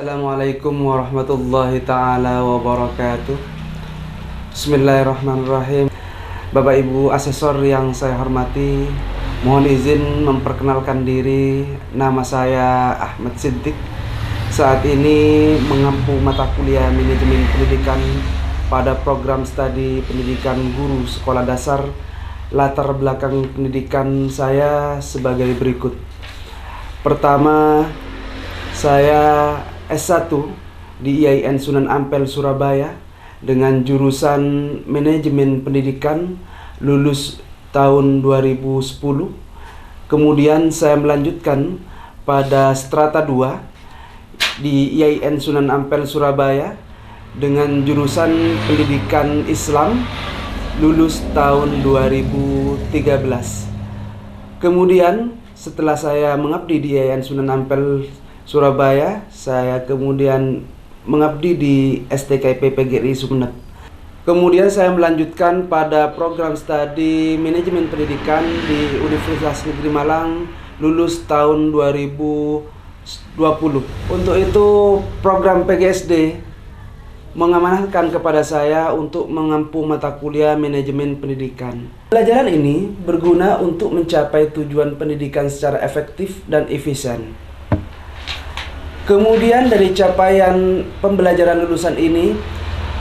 Assalamualaikum warahmatullahi ta'ala wabarakatuh. Bismillahirrahmanirrahim. Bapak Ibu asesor yang saya hormati, mohon izin memperkenalkan diri. Nama saya Ahmad Siddiq. Saat ini mengampu mata kuliah manajemen pendidikan pada program studi pendidikan guru sekolah dasar. Latar belakang pendidikan saya sebagai berikut. Pertama, saya S1 di IAIN Sunan Ampel, Surabaya dengan jurusan Manajemen Pendidikan, lulus tahun 2010. Kemudian saya melanjutkan pada strata 2 di IAIN Sunan Ampel, Surabaya dengan jurusan Pendidikan Islam, lulus tahun 2013. Kemudian setelah saya mengabdi di IAIN Sunan Ampel, Surabaya, saya kemudian mengabdi di STKIP PGRI Sumeneb. Kemudian saya melanjutkan pada program studi manajemen pendidikan di Universitas Negeri Malang, lulus tahun 2020. Untuk itu program PGSD mengamanahkan kepada saya untuk mengampu mata kuliah manajemen pendidikan. Pelajaran ini berguna untuk mencapai tujuan pendidikan secara efektif dan efisien. Kemudian dari capaian pembelajaran lulusan ini,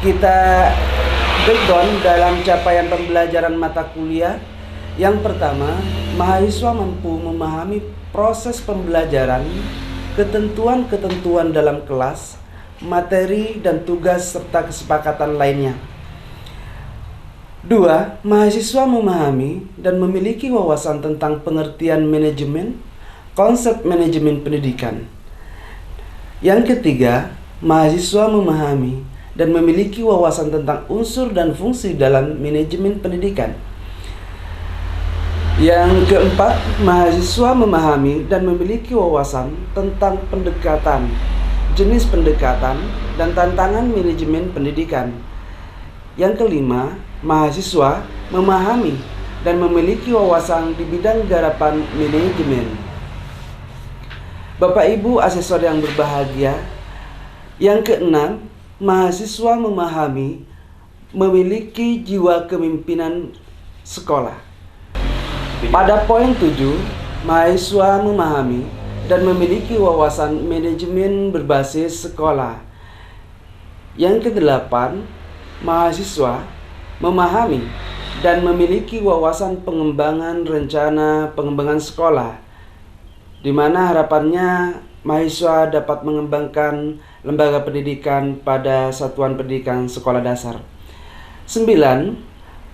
kita breakdown dalam capaian pembelajaran mata kuliah. Yang pertama, mahasiswa mampu memahami proses pembelajaran, ketentuan-ketentuan dalam kelas, materi dan tugas serta kesepakatan lainnya. 2. Mahasiswa memahami dan memiliki wawasan tentang pengertian manajemen, konsep manajemen pendidikan. Yang ketiga, mahasiswa memahami dan memiliki wawasan tentang unsur dan fungsi dalam manajemen pendidikan. Yang keempat, mahasiswa memahami dan memiliki wawasan tentang pendekatan, jenis pendekatan, dan tantangan manajemen pendidikan. Yang kelima, mahasiswa memahami dan memiliki wawasan di bidang garapan manajemen. Bapak Ibu asesor yang berbahagia, yang keenam, mahasiswa memahami, memiliki jiwa kepemimpinan sekolah. Pada poin 7, mahasiswa memahami dan memiliki wawasan manajemen berbasis sekolah. Yang kedelapan, mahasiswa memahami dan memiliki wawasan pengembangan rencana pengembangan sekolah, di mana harapannya mahasiswa dapat mengembangkan lembaga pendidikan pada satuan pendidikan sekolah dasar. 9.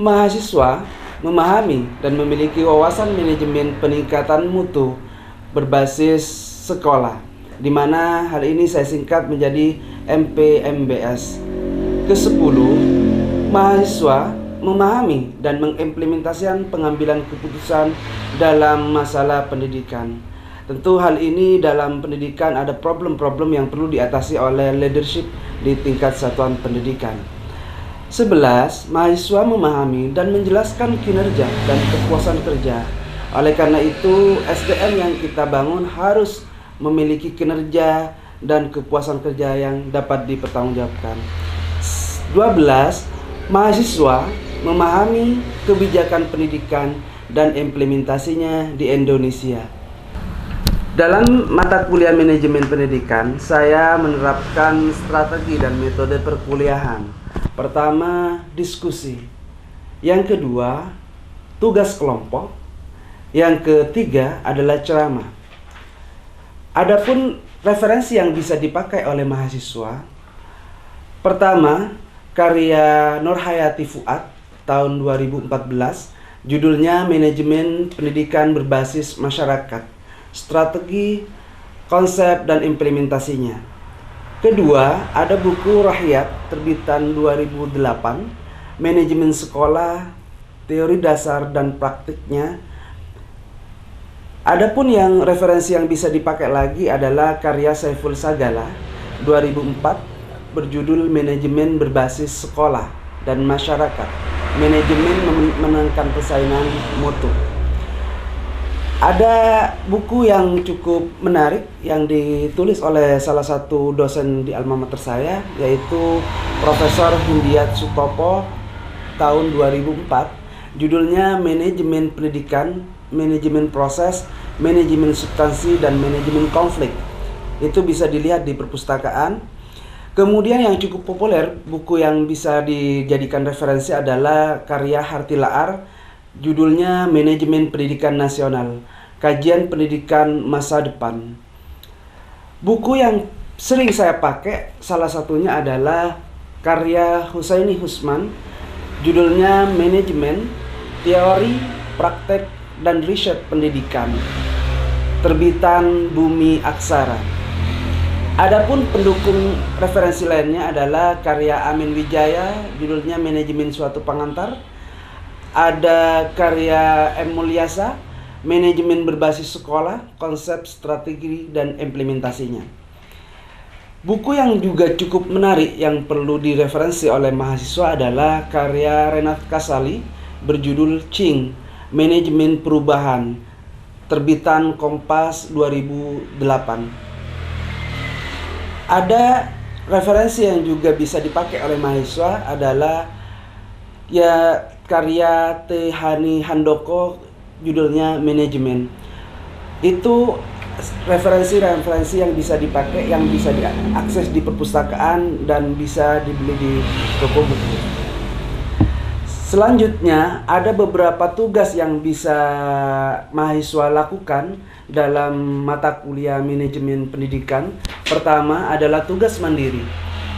Mahasiswa memahami dan memiliki wawasan manajemen peningkatan mutu berbasis sekolah, di mana hal ini saya singkat menjadi MPMBS. Ke-10, mahasiswa memahami dan mengimplementasikan pengambilan keputusan dalam masalah pendidikan. Tentu hal ini dalam pendidikan ada problem-problem yang perlu diatasi oleh leadership di tingkat satuan pendidikan. 11. Mahasiswa memahami dan menjelaskan kinerja dan kepuasan kerja. Oleh karena itu, SDM yang kita bangun harus memiliki kinerja dan kepuasan kerja yang dapat dipertanggungjawabkan. 12. Mahasiswa memahami kebijakan pendidikan dan implementasinya di Indonesia. Dalam mata kuliah manajemen pendidikan, saya menerapkan strategi dan metode perkuliahan. Pertama, diskusi. Yang kedua, tugas kelompok. Yang ketiga adalah ceramah. Adapun referensi yang bisa dipakai oleh mahasiswa, pertama, karya Nurhayati Fuad tahun 2014, judulnya Manajemen Pendidikan Berbasis Masyarakat, Strategi, Konsep, dan Implementasinya. Kedua, ada buku Rahyat terbitan 2008, Manajemen Sekolah, Teori Dasar dan Praktiknya. Adapun yang referensi yang bisa dipakai lagi adalah karya Saiful Sagala 2004 berjudul Manajemen Berbasis Sekolah dan Masyarakat, Manajemen Memenangkan Persaingan Mutu. Ada buku yang cukup menarik yang ditulis oleh salah satu dosen di alma mater saya, yaitu Profesor Hindiat Sutopo tahun 2004. Judulnya Manajemen Pendidikan, Manajemen Proses, Manajemen Substansi, dan Manajemen Konflik. Itu bisa dilihat di perpustakaan. Kemudian yang cukup populer, buku yang bisa dijadikan referensi adalah karya Hartilaar, judulnya Manajemen Pendidikan Nasional, Kajian Pendidikan Masa Depan. Buku yang sering saya pakai salah satunya adalah karya Husaini Husman, judulnya Manajemen, Teori, Praktek, dan Riset Pendidikan, terbitan Bumi Aksara. Adapun pendukung referensi lainnya adalah karya Amin Wijaya, judulnya Manajemen Suatu Pengantar. Ada karya M. Mulyasa, Manajemen Berbasis Sekolah, Konsep, Strategi, dan Implementasinya. Buku yang juga cukup menarik yang perlu direferensi oleh mahasiswa adalah karya Renat Kasali berjudul Ching, Manajemen Perubahan, terbitan Kompas 2008. Ada referensi yang juga bisa dipakai oleh mahasiswa adalah karya T. Hani Handoko, judulnya Manajemen. Itu referensi yang bisa dipakai, yang bisa diakses di perpustakaan dan bisa dibeli di toko buku. Selanjutnya, ada beberapa tugas yang bisa mahasiswa lakukan dalam mata kuliah manajemen pendidikan. Pertama adalah tugas mandiri,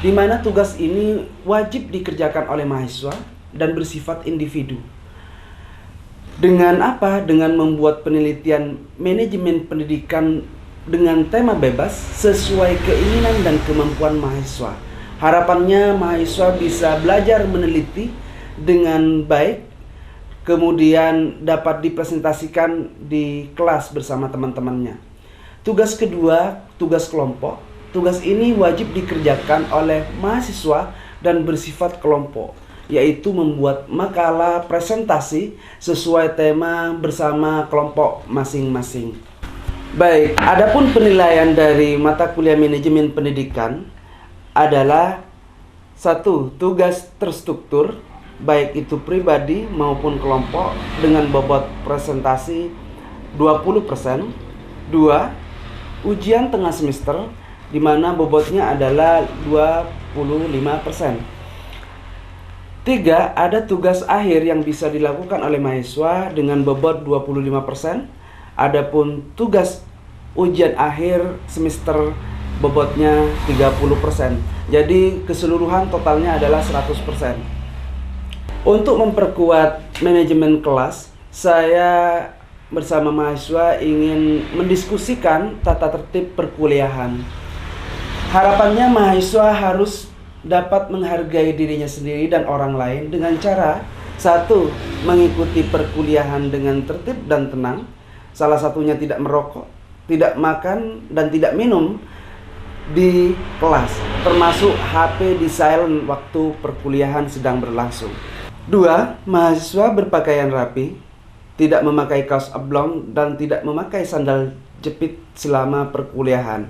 di mana tugas ini wajib dikerjakan oleh mahasiswa dan bersifat individu. Dengan apa? Dengan membuat penelitian manajemen pendidikan dengan tema bebas sesuai keinginan dan kemampuan mahasiswa. Harapannya mahasiswa bisa belajar meneliti dengan baik, kemudian dapat dipresentasikan di kelas bersama teman-temannya. Tugas kedua, tugas kelompok. Tugas ini wajib dikerjakan oleh mahasiswa dan bersifat kelompok, yaitu membuat makalah presentasi sesuai tema bersama kelompok masing-masing. Baik, adapun penilaian dari mata kuliah manajemen pendidikan adalah 1. Tugas terstruktur, baik itu pribadi maupun kelompok, dengan bobot presentasi 20%. 2. Ujian tengah semester, di mana bobotnya adalah 25%. 3. Ada tugas akhir yang bisa dilakukan oleh mahasiswa dengan bobot 25%. Adapun tugas ujian akhir semester bobotnya 30%. Jadi keseluruhan totalnya adalah 100%. Untuk memperkuat manajemen kelas, saya bersama mahasiswa ingin mendiskusikan tata tertib perkuliahan. Harapannya mahasiswa harus dapat menghargai dirinya sendiri dan orang lain dengan cara 1. Mengikuti perkuliahan dengan tertib dan tenang. Salah satunya tidak merokok, tidak makan, dan tidak minum di kelas, termasuk HP di silent waktu perkuliahan sedang berlangsung. 2. Mahasiswa berpakaian rapi, tidak memakai kaos oblong dan tidak memakai sandal jepit selama perkuliahan.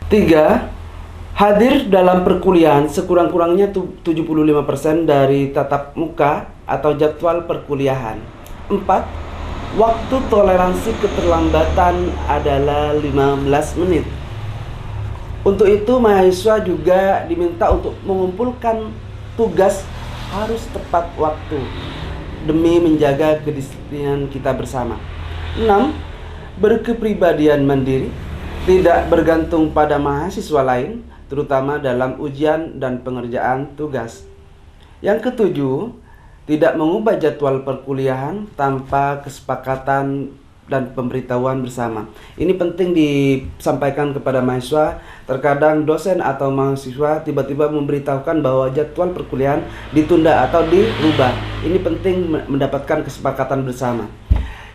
3. Hadir dalam perkuliahan sekurang-kurangnya 75% dari tatap muka atau jadwal perkuliahan. 4. Waktu toleransi keterlambatan adalah 15 menit. Untuk itu mahasiswa juga diminta untuk mengumpulkan tugas harus tepat waktu demi menjaga kedisiplinan kita bersama. 6. Berkepribadian mandiri, tidak bergantung pada mahasiswa lain, terutama dalam ujian dan pengerjaan tugas. Yang ketujuh, tidak mengubah jadwal perkuliahan tanpa kesepakatan dan pemberitahuan bersama. Ini penting disampaikan kepada mahasiswa. Terkadang dosen atau mahasiswa tiba-tiba memberitahukan bahwa jadwal perkuliahan ditunda atau dirubah. Ini penting mendapatkan kesepakatan bersama.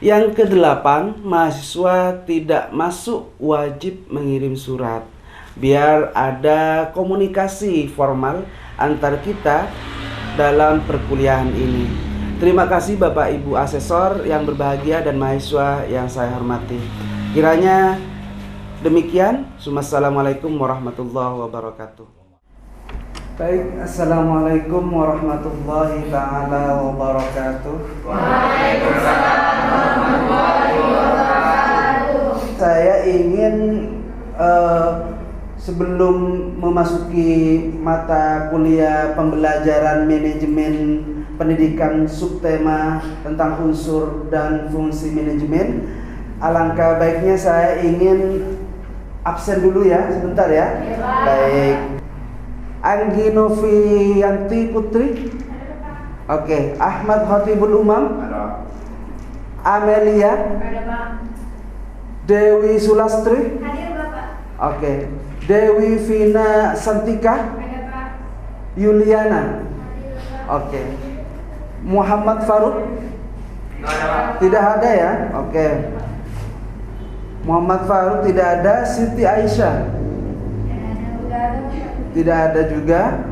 Yang kedelapan, mahasiswa tidak masuk wajib mengirim surat. Biar ada komunikasi formal antar kita dalam perkuliahan ini. Terima kasih Bapak Ibu Asesor yang berbahagia dan mahasiswa yang saya hormati. Kiranya demikian. Assalamualaikum warahmatullahi wabarakatuh. Baik, Assalamualaikum warahmatullahi ta'ala wabarakatuh. Waalaikumsalam warahmatullahi wabarakatuh. Saya ingin sebelum memasuki mata kuliah pembelajaran manajemen pendidikan subtema tentang unsur dan fungsi manajemen, alangkah baiknya saya ingin absen dulu ya, sebentar ya. Baik. Anggi Novianti Putri. Oke. Ahmad Khatibul Umam. Amelia. Ada Pak. Dewi Sulastri. Hadir Bapak. Oke. Dewi Vina Santika. Ada Pak. Yuliana. Hadir Bapak. Oke. Muhammad Faruk. Tidak ada ya. Oke. Muhammad Faruk tidak ada. Siti Aisyah. Udah ada Bapak. Tidak ada juga.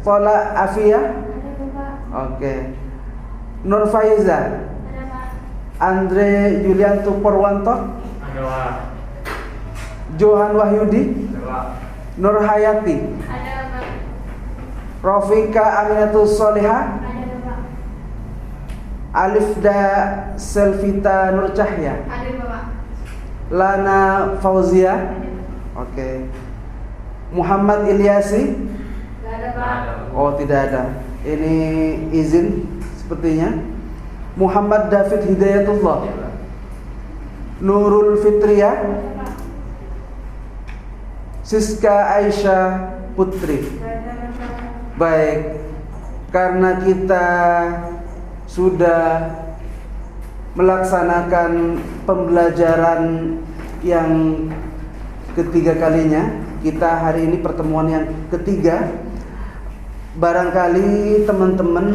Tola Afia. Ada Bapak. Oke. Nur Faiza. Ada Pak. Andre Yulianto Purwanto. Ada Pak. Johan Wahyudi. Ada Pak. Nur Hayati. Ada Pak. Rofika Aminatus Solihah. Ada Bapak. Alifda Selvita Nur Cahya. Ada Bapak. Lana Fauzia. Ada. Oke. Muhammad Ilyasi. Gak ada Pak. Oh, tidak ada. Ini izin sepertinya. Muhammad David Hidayatullah. Nurul Fitriya. Ada Pak. Siska Aisyah Putri. Gak ada Bapak. Baik, karena kita sudah melaksanakan pembelajaran yang ketiga kalinya, kita hari ini pertemuan yang ketiga. Barangkali teman-teman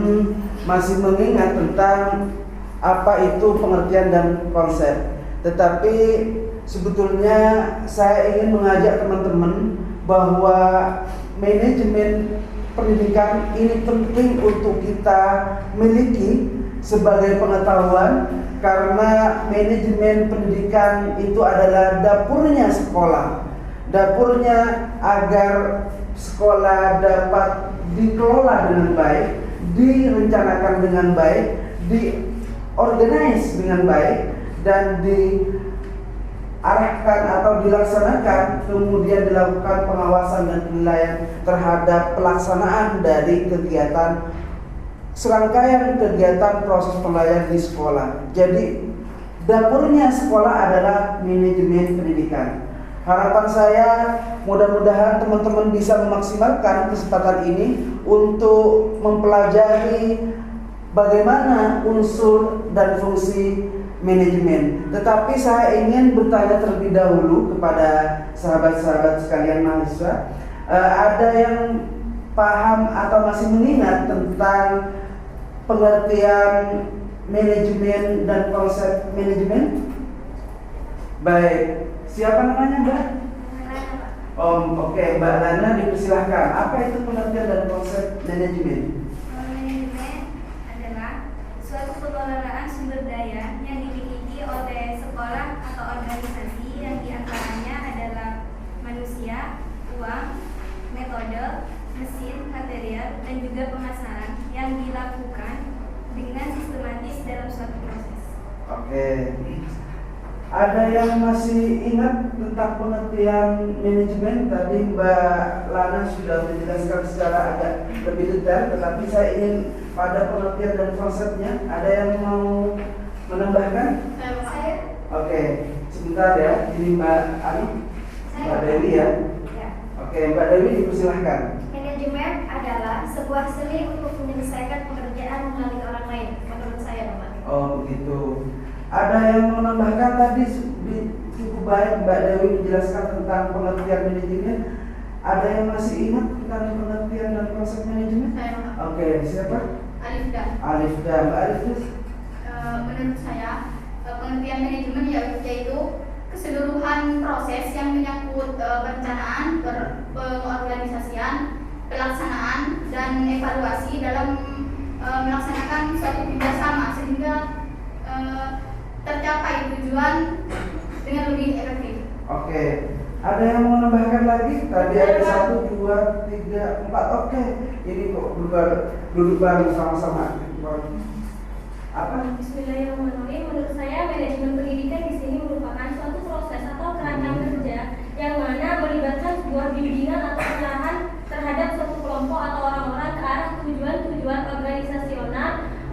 masih mengingat tentang apa itu pengertian dan konsep. Tetapi sebetulnya saya ingin mengajak teman-teman bahwa manajemen pendidikan ini penting untuk kita miliki sebagai pengetahuan, karena manajemen pendidikan itu adalah dapurnya sekolah. Dapurnya agar sekolah dapat dikelola dengan baik, direncanakan dengan baik, diorganize dengan baik, dan diarahkan atau dilaksanakan, kemudian dilakukan pengawasan dan penilaian terhadap pelaksanaan dari kegiatan, serangkaian kegiatan proses pembelajaran di sekolah. Jadi dapurnya sekolah adalah manajemen pendidikan. Harapan saya mudah-mudahan teman-teman bisa memaksimalkan kesempatan ini untuk mempelajari bagaimana unsur dan fungsi manajemen. Tetapi saya ingin bertanya terlebih dahulu kepada sahabat-sahabat sekalian mahasiswa, ada yang paham atau masih mengingat tentang pengertian manajemen dan konsep manajemen? Baik, siapa namanya Mbak? Oke, Mbak Lana dipersilahkan. Apa itu pengertian dan konsep manajemen? Manajemen adalah suatu pengelolaan sumber daya yang dimiliki oleh sekolah atau organisasi yang diantaranya adalah manusia, uang, metode, mesin, material, dan juga pemasaran yang dilakukan dengan sistematis dalam suatu proses. Oke. Ada yang masih ingat tentang pengertian manajemen? Tadi Mbak Lana sudah menjelaskan secara agak lebih detail, tetapi saya ingin pada pengertian dan konsepnya. Ada yang mau menambahkan? Saya. Oke, sebentar ya. Ini Mbak Mbak Dewi ya. Ya. Oke, Mbak Dewi dipersilahkan. Manajemen adalah sebuah seni untuk menyelesaikan pekerjaan melalui orang lain, menurut saya, Bapak. Oh begitu. Ada yang mau menambahkan? Tadi cukup baik Mbak Dewi menjelaskan tentang pengertian manajemen. Ada yang masih ingat tentang pengertian dan konsep manajemen? Saya, Bapak. Oke, siapa? Alifda. Alifda. Mbak Alifda. Menurut saya, pengertian manajemen yaitu keseluruhan proses yang menyangkut perencanaan, pengorganisasian, pelaksanaan, dan evaluasi dalam melaksanakan suatu kegiatan tujuan dengan lebih efektif. Oke. Ada yang mau menambahkan lagi? Tadi ada 1, 2, 3, 4. Oke. Ini kok duduk bareng sama-sama. Apa? Bismillahirrahmanirrahim. Menurut saya manajemen pendidikan di sini merupakan suatu proses atau kerangka kerja yang mana melibatkan sebuah bimbingan atau pengarahan terhadap suatu kelompok atau orang-orang ke arah tujuan-tujuan organisasional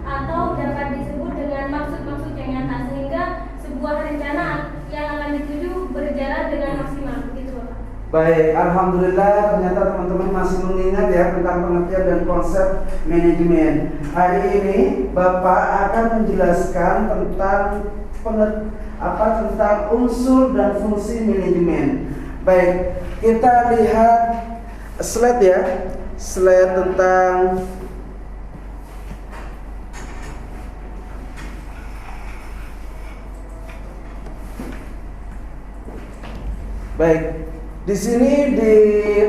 atau dapat disebut dengan maksud-maksud yang nyata sehingga sebuah rencana yang akan dituju berjalan dengan maksimal. Begitu, Bapak. Baik, alhamdulillah ternyata teman-teman masih mengingat ya tentang pengertian dan konsep manajemen. Hari ini Bapak akan menjelaskan tentang tentang unsur dan fungsi manajemen. Baik, kita lihat slide ya. Slide tentang baik. Di sini di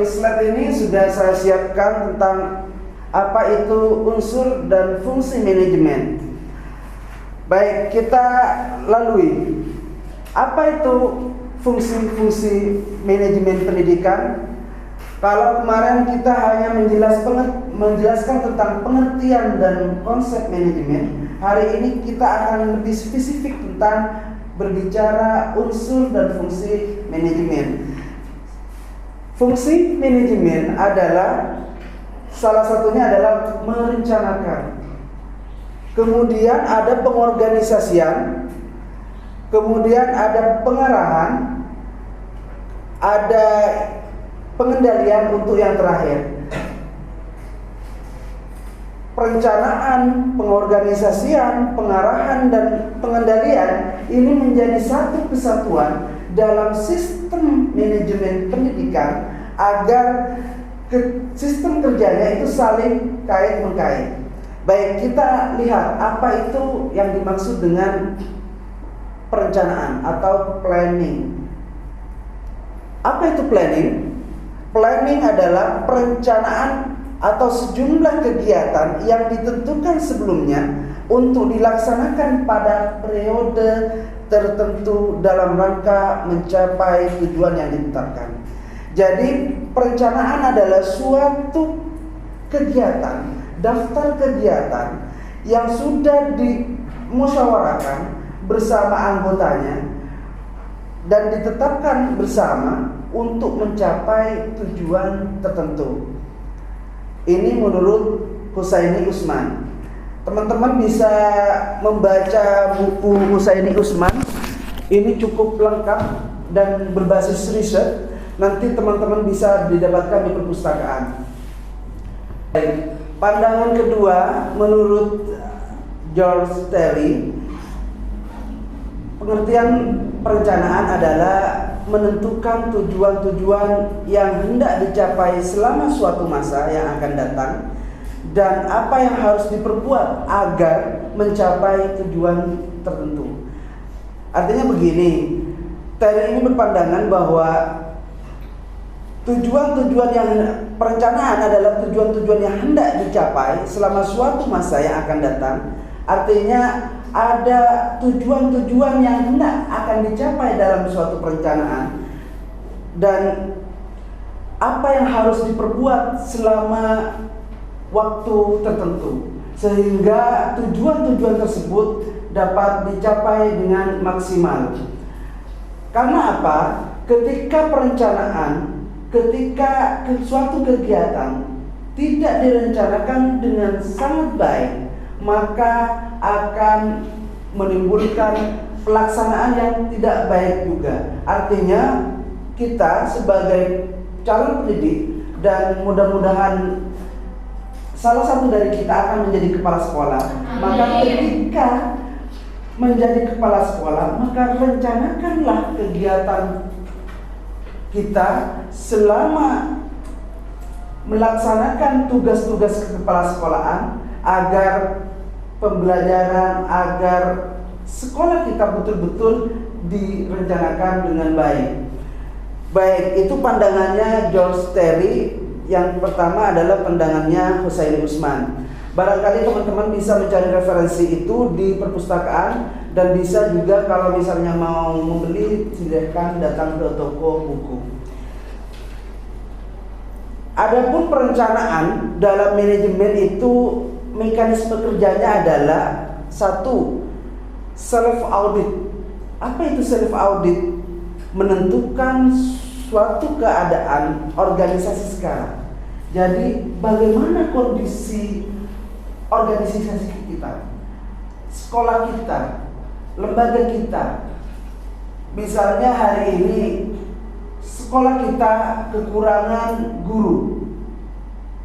slide ini sudah saya siapkan tentang apa itu unsur dan fungsi manajemen. Baik, kita lalui. Apa itu fungsi-fungsi manajemen pendidikan? Kalau kemarin kita hanya menjelaskan tentang pengertian dan konsep manajemen, hari ini kita akan lebih spesifik tentang berbicara unsur dan fungsi manajemen. Fungsi manajemen adalah salah satunya adalah merencanakan. Kemudian ada pengorganisasian, kemudian ada pengarahan, ada pengendalian untuk yang terakhir. Perencanaan, pengorganisasian, pengarahan, dan pengendalian ini menjadi satu kesatuan dalam sistem manajemen pendidikan agar sistem kerjanya itu saling kait-mengkait. Baik, kita lihat apa itu yang dimaksud dengan perencanaan atau planning. Apa itu planning? Planning adalah perencanaan atau sejumlah kegiatan yang ditentukan sebelumnya untuk dilaksanakan pada periode tertentu dalam rangka mencapai tujuan yang ditetapkan. Jadi perencanaan adalah suatu kegiatan, daftar kegiatan yang sudah dimusyawarahkan bersama anggotanya dan ditetapkan bersama untuk mencapai tujuan tertentu. Ini menurut Husaini Usman. Teman-teman bisa membaca buku Husaini Usman. Ini cukup lengkap dan berbasis riset. Nanti teman-teman bisa didapatkan di perpustakaan. Baik, pandangan kedua menurut George Terry, pengertian perencanaan adalah menentukan tujuan-tujuan yang hendak dicapai selama suatu masa yang akan datang dan apa yang harus diperbuat agar mencapai tujuan tertentu. Artinya begini, Terry ini berpandangan bahwa tujuan-tujuan yang perencanaan adalah tujuan-tujuan yang hendak dicapai selama suatu masa yang akan datang. Artinya ada tujuan-tujuan yang hendak akan dicapai dalam suatu perencanaan dan apa yang harus diperbuat selama waktu tertentu sehingga tujuan-tujuan tersebut dapat dicapai dengan maksimal. Karena apa? Ketika perencanaan, ketika suatu kegiatan tidak direncanakan dengan sangat baik, maka akan menimbulkan pelaksanaan yang tidak baik juga. Artinya kita sebagai calon pendidik dan mudah-mudahan salah satu dari kita akan menjadi kepala sekolah. Maka ketika menjadi kepala sekolah, maka rencanakanlah kegiatan kita selama melaksanakan tugas-tugas kepala sekolahan agar pembelajaran, agar sekolah kita betul-betul direncanakan dengan baik. Baik, itu pandangannya George Terry. Yang pertama adalah pandangannya Husaini Usman. Barangkali teman-teman bisa mencari referensi itu di perpustakaan, dan bisa juga kalau misalnya mau membeli silakan datang ke toko buku. Adapun perencanaan dalam manajemen itu mekanisme kerjanya adalah satu, self audit. Apa itu self audit? Menentukan suatu keadaan organisasi sekarang. Jadi bagaimana kondisi organisasi kita, sekolah kita, lembaga kita. Misalnya hari ini sekolah kita kekurangan guru.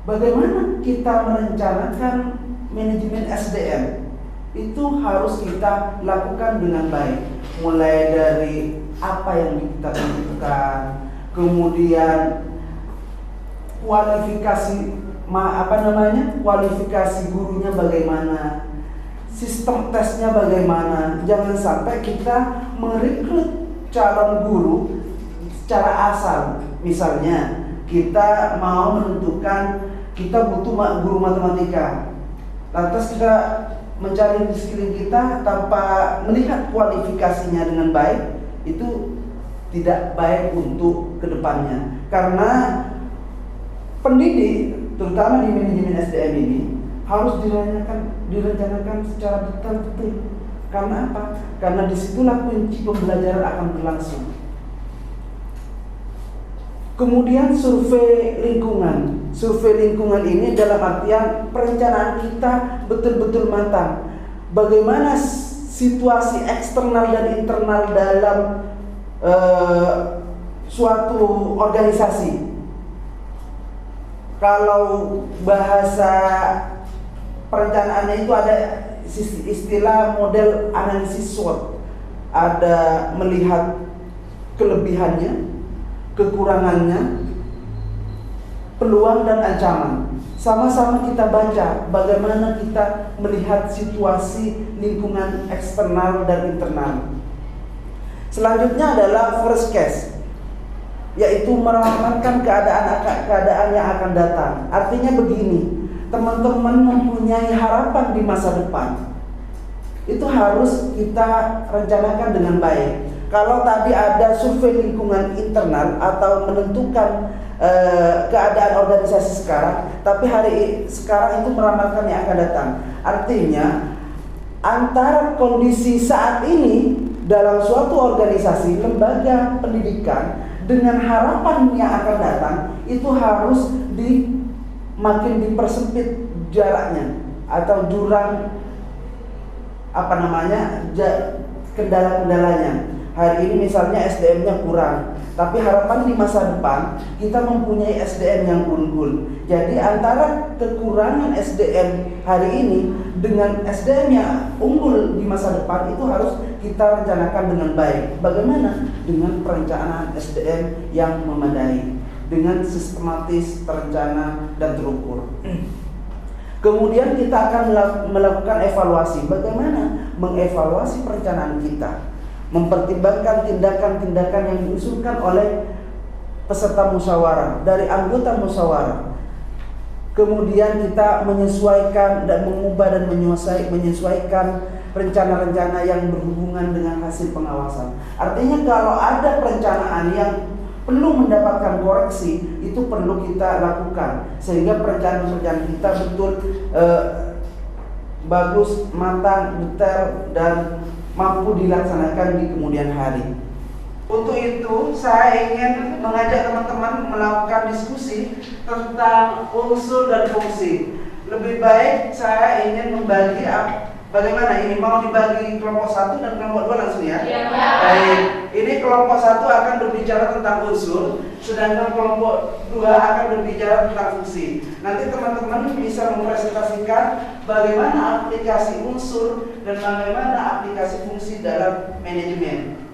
Bagaimana kita merencanakan manajemen SDM? Itu harus kita lakukan dengan baik. Mulai dari apa yang kita tentukan, kemudian kualifikasi kualifikasi gurunya bagaimana, sistem tesnya bagaimana. Jangan sampai kita merekrut calon guru secara asal. Misalnya kita mau menentukan kita butuh guru matematika, lantas kita mencari di sekeliling kita tanpa melihat kualifikasinya dengan baik, itu tidak baik untuk kedepannya. Karena pendidik, terutama di manajemen SDM ini, harus direncanakan secara detail-detail. Karena apa? Karena disitulah kunci pembelajaran akan berlangsung. Kemudian survei lingkungan. Survei lingkungan ini dalam artian perencanaan kita betul-betul matang. Bagaimana situasi eksternal dan internal dalam suatu organisasi. Kalau bahasa perencanaannya itu ada istilah model analisis SWOT. Ada melihat kelebihannya, kekurangannya, peluang dan ancaman. Sama-sama kita baca bagaimana kita melihat situasi lingkungan eksternal dan internal. Selanjutnya adalah first case, yaitu meramalkan keadaan yang akan datang. Artinya begini, teman-teman mempunyai harapan di masa depan. Itu harus kita rencanakan dengan baik. Kalau tadi ada survei lingkungan internal atau menentukan keadaan organisasi sekarang, tapi sekarang itu meramalkan yang akan datang. Artinya antara kondisi saat ini dalam suatu organisasi, lembaga pendidikan, dengan harapan yang akan datang, itu harus makin dipersempit jaraknya atau jurang kendala-kendalanya. Hari ini misalnya SDM-nya kurang, tapi harapan di masa depan kita mempunyai SDM yang unggul. Jadi antara kekurangan SDM hari ini dengan SDM yang unggul di masa depan itu harus kita rencanakan dengan baik. Bagaimana? Dengan perencanaan SDM yang memadai, dengan sistematis, terencana dan terukur. Kemudian kita akan melakukan evaluasi. Bagaimana mengevaluasi perencanaan kita? Mempertimbangkan tindakan-tindakan yang diusulkan oleh peserta musyawarah, dari anggota musyawarah. Kemudian kita menyesuaikan dan mengubah dan menyesuaikan rencana-rencana yang berhubungan dengan hasil pengawasan. Artinya kalau ada perencanaan yang perlu mendapatkan koreksi, itu perlu kita lakukan sehingga perencanaan kita betul bagus, matang, detail dan mampu dilaksanakan di kemudian hari. Untuk itu saya ingin mengajak teman-teman melakukan diskusi tentang unsur dan fungsi. Lebih baik saya ingin membagi bagaimana ini, mau dibagi kelompok 1 dan kelompok 2 langsung ya? Iya. Baik, ini kelompok 1 akan berbicara tentang unsur, sedangkan kelompok 2 akan berbicara tentang fungsi. Nanti teman-teman bisa mempresentasikan bagaimana aplikasi unsur dan bagaimana aplikasi fungsi dalam manajemen.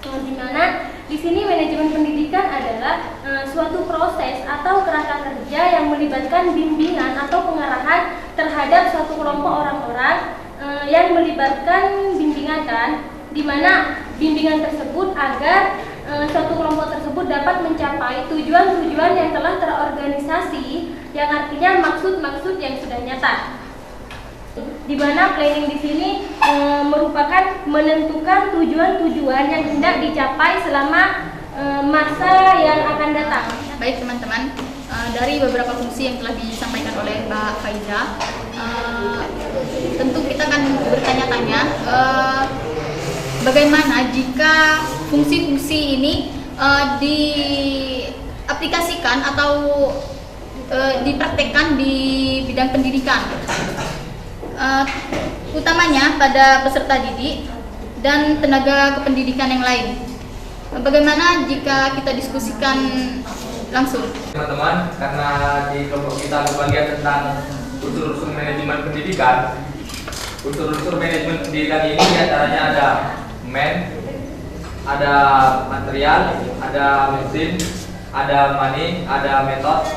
Di mana di sini manajemen pendidikan adalah suatu proses atau kerangka kerja yang melibatkan bimbingan atau pengarahan terhadap suatu kelompok orang-orang yang melibatkan bimbingan di mana bimbingan tersebut agar suatu kelompok tersebut dapat mencapai tujuan-tujuan yang telah terorganisasi, yang artinya maksud-maksud yang sudah nyata. di mana planning di sini merupakan menentukan tujuan-tujuan yang hendak dicapai selama masa yang akan datang. Baik teman-teman, dari beberapa fungsi yang telah disampaikan oleh Mbak Faiza, tentu kita akan bertanya-tanya bagaimana jika fungsi-fungsi ini diaplikasikan atau dipraktekkan di bidang pendidikan, utamanya pada peserta didik dan tenaga kependidikan yang lain. Bagaimana jika kita diskusikan langsung? Teman-teman, karena di kelompok kita berbagian tentang unsur-unsur manajemen pendidikan. Unsur-unsur manajemen pendidikan ini diantaranya ada ada material, ada mesin, ada money, ada metode,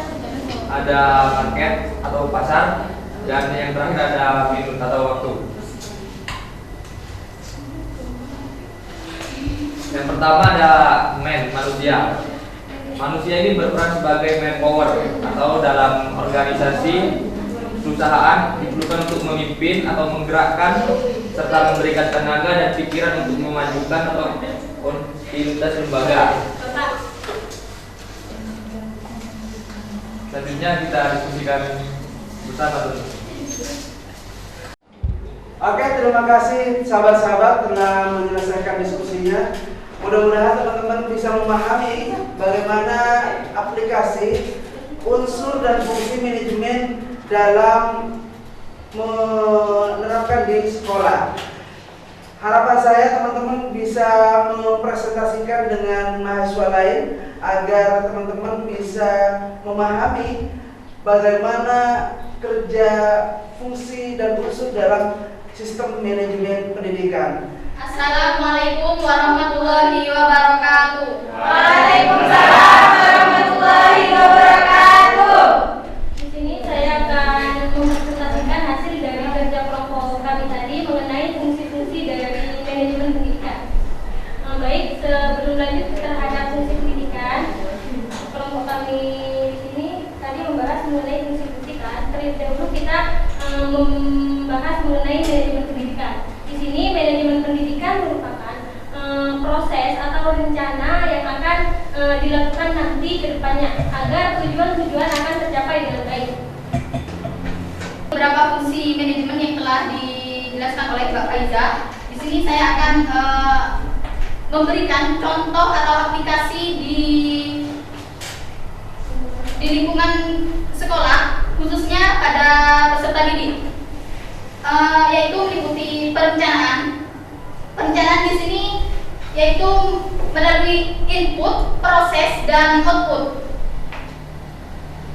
ada market atau pasar, dan yang terakhir ada minut atau waktu. Yang pertama ada manusia. Manusia ini berperan sebagai manpower atau dalam organisasi perusahaan diperlukan untuk memimpin atau menggerakkan serta memberikan tenaga dan pikiran untuk memajukan atau kontinuitas lembaga. Selanjutnya kita diskusikan bersama dulu. Oke, terima kasih sahabat-sahabat telah menyelesaikan diskusinya. Mudah-mudahan teman-teman bisa memahami bagaimana aplikasi unsur dan fungsi manajemen dalam menerapkan di sekolah. Harapan saya teman-teman bisa mempresentasikan dengan mahasiswa lain agar teman-teman bisa memahami bagaimana kerja fungsi dan unsur dalam sistem manajemen pendidikan. Assalamualaikum warahmatullahi wabarakatuh. Waalaikumsalam warahmatullahi wabarakatuh. Di sini saya akan mempresentasikan hasil dari kerja kelompok kami tadi mengenai fungsi-fungsi dari manajemen pendidikan. Baik, sebelum lanjut terhadap fungsi pendidikan, kelompok kami di sini tadi membahas mengenai fungsi-fungsi kan. Terlebih dahulu kita membahas mengenai manajemen pendidikan. Di sini manajemen pendidikan merupakan proses atau rencana yang akan dilakukan nanti ke depannya agar tujuan-tujuan akan tercapai dengan baik. Beberapa fungsi manajemen yang telah dijelaskan oleh Mbak Faiza. Di sini saya akan memberikan contoh atau aplikasi di lingkungan sekolah, khususnya pada peserta didik, yaitu meliputi perencanaan. Perencanaan di sini yaitu melalui input, proses, dan output.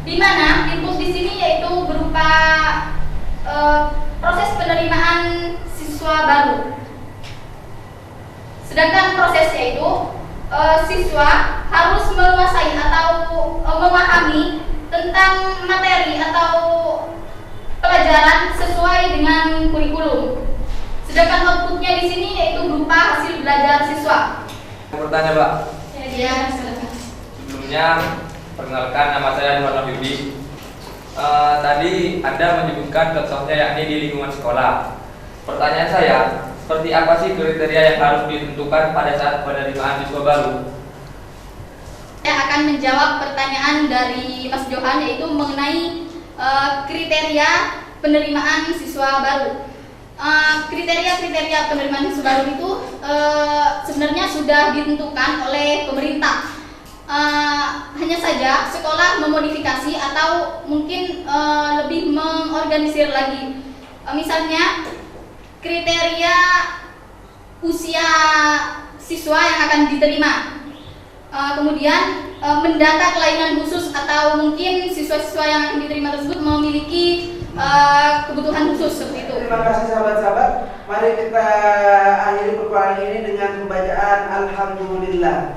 Di mana input di sini yaitu berupa proses penerimaan siswa baru. Sedangkan proses yaitu siswa harus menguasai atau memahami tentang materi atau pelajaran sesuai dengan kurikulum. Sedangkan outputnya di sini yaitu berupa hasil belajar siswa. Bertanya, Mbak. Ya, silakan. Sebelumnya, perkenalkan, nama saya Nuwan Wahyudi. Tadi Anda menyebutkan contohnya yakni di lingkungan sekolah. Pertanyaan saya, seperti apa sih kriteria yang harus ditentukan pada saat penerimaan siswa baru? Saya akan menjawab pertanyaan dari Mas Johan, yaitu mengenai kriteria penerimaan siswa baru. Kriteria-kriteria penerimaan siswa baru itu sebenarnya sudah ditentukan oleh pemerintah. Hanya saja sekolah memodifikasi atau mungkin lebih mengorganisir lagi. Misalnya kriteria usia siswa yang akan diterima. Kemudian mendata kelainan khusus atau mungkin siswa-siswa yang diterima tersebut memiliki kebutuhan khusus seperti itu. Terima kasih sahabat-sahabat. Mari kita akhiri perkuliahan ini dengan pembacaan Alhamdulillah.